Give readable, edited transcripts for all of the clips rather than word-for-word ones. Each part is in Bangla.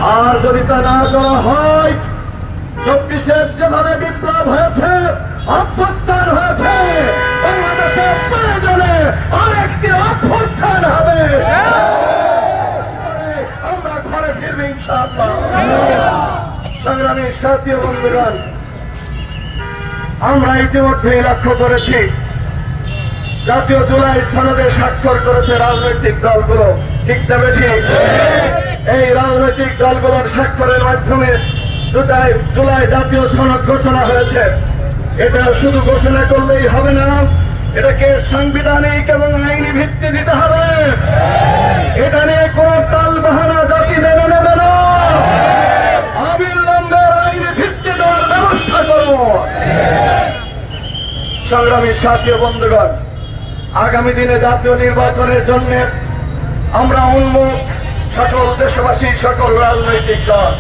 আর যদি তা না করা হয়, 24-এর যেভাবে বিপ্লব হয়েছে, অভ্যুত্থান হয়েছে, বাংলাদেশের প্রয়োজনে আরেকটি অভ্যুত্থান হবে। আমরা ঘরে ফিরবো ইনশাআল্লাহ। সংগ্রামী সাথী বন্ধুগণ, আমরা ইতিমধ্যেই লক্ষ্য করেছি জাতীয় জুলাই সনদে স্বাক্ষর করেছে রাজনৈতিক দলগুলো, ঠিক না বেঠিক? এই রাজনৈতিক দলগুলোর স্বাক্ষরের মাধ্যমে জুলাই জাতীয় সনদ ঘোষণা হয়েছে। এটা শুধু ঘোষণা করলেই হবে না, এটাকে সাংবিধানিক এবং আইনি ভিত্তি দিতে হবে। এটা নিয়ে কোন তাল বাহানা জাতি মেনে নেবে না। অবিলম্বে আইনি ভিত্তি দেওয়ার ব্যবস্থা করব। সংগ্রামী সাথী বন্ধুগণ, আগামী দিনে জাতীয় নির্বাচনের জন্য আমরা উন্মুখ, সকল দেশবাসী, সকল রাজনৈতিক দল।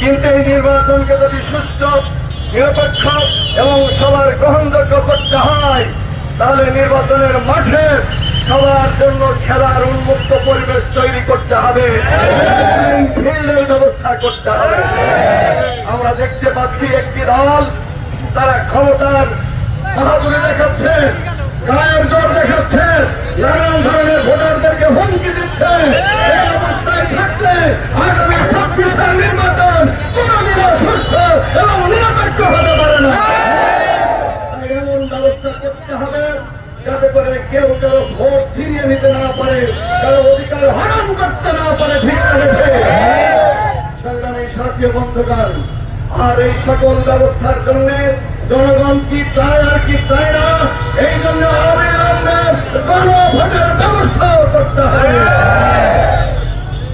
কিন্তু এই নির্বাচনকে যদি সুষ্ঠু, নিরপেক্ষ এবং সবার গ্রহণযোগ্য করতে হয়, তাহলে নির্বাচনের মাঠে সবার জন্য খেলার উন্মুক্ত পরিবেশ তৈরি করতে হবে, ফিল্ডের ব্যবস্থা করতে হবে। আমরা দেখতে পাচ্ছি একটি দল, তারা ক্ষমতার বাহাদুরি দেখাচ্ছে, গায়ের জোর দেখাচ্ছে, নানান ধরনের ভোটারদেরকে হুমকি দিচ্ছে। এই অবস্থায় থাকলে আগামী 26-এর নির্বাচন কোনদিনও সুস্থ এবং নিরপেক্ষ হতে পারে না। তাই এমন ব্যবস্থা করতে হবে যাতে করে কেউ কারো ভোট ছিনিয়ে নিতে না পারে, কারো অধিকার হরণ করতে না পারে। ঠিক আছে সংগ্রামী সাথী বন্ধুগণ, আর এই সকল ব্যবস্থার জন্য জনগণ কি চায় আর কি চায় না, এই জন্য অবিলম্বে গণভোটের ব্যবস্থা করতে হবে।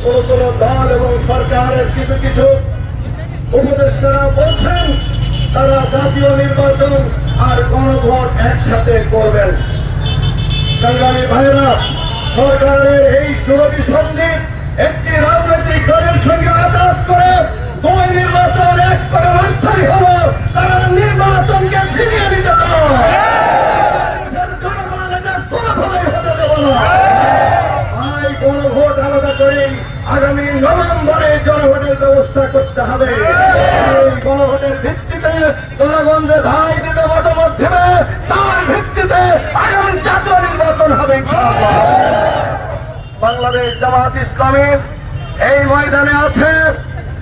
কোন কোন দল এবং সরকারের কিছু কিছু উপদেষ্টারা বলছেন তারা জাতীয় নির্বাচন আর গণভোট একসাথে করবেন। সংগ্রামী ভাইরা, সরকারের এই দুরভিসন্ধি একটি রাজনৈতিক দলের সঙ্গে আঘাত করে দুই নির্বাচন এক করে অন্তরী হল, তারা নির্বাচনকে ছিনিয়ে নিতে চায়। কোনোভাবেই হতে দেব না। তাই গণভোট আলাদা করে আগামী নভেম্বরে জনভোটের ব্যবস্থা করতে হবে। এই গণভোটের ভিত্তিতে জনগণের রায় দিতে মতামত দেবে, তার ভিত্তিতে আগামী জাতীয় নির্বাচন হবে ইনশাআল্লাহ। বাংলাদেশ জামাত ইসলামী এই ময়দানে আছে,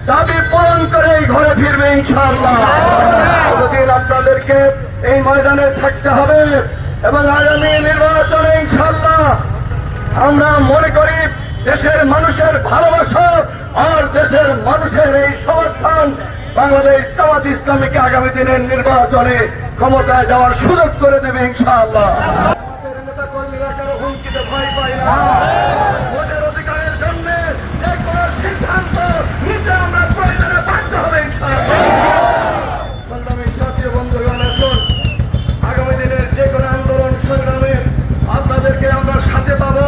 দাবি পূরণ করে এই ঘরে ফিরবে ইনশাআল্লাহ। প্রতিদিন আপনাদেরকে এই ময়দানে থাকতে হবে এবং আগামী নির্বাচনে ইনশাআল্লাহ আমরা মনে করি দেশের মানুষের ভালোবাসা আর দেশের মানুষের এই সমর্থন বাংলাদেশ জামাত ইসলামীকে আগামী দিনের নির্বাচনে ক্ষমতায় যাওয়ার সুযোগ করে দেবে ইনশাআল্লাহ। নেতা কর্মীরা কারো হুমকিতে ভয় পায় না। ভোটের অধিকারের জন্য যে কোনো সিদ্ধান্ত নিতে আমরা প্রয়োজনে বাধ্য হবে ইনশাআল্লাহ। সংগ্রামী সাথী বন্ধুগণ, আসুন আগামী দিনের যে কোনো আন্দোলন সংগ্রামে আপনাদেরকে আমরা সাথে পাবো,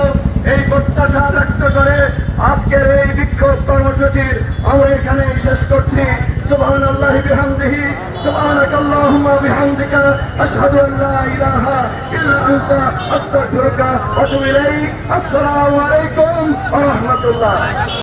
এই প্রত্যাশা ব্যক্ত করে আজকের এই বিক্ষোভ কর্মসূচির আমরা এখানে শেষ করছি। সুবহানাল্লাহি বিহামদিহি, সুবহানাকাল্লাহুম্মা বিহামদিকা, আশহাদু আল্লা ইলাহা ইল্লা আনতা, আস্তাগফিরুকা ওয়া আতুবু ইলাইক। আসসালামু আলাইকুম ওয়া রাহমাতুল্লাহ।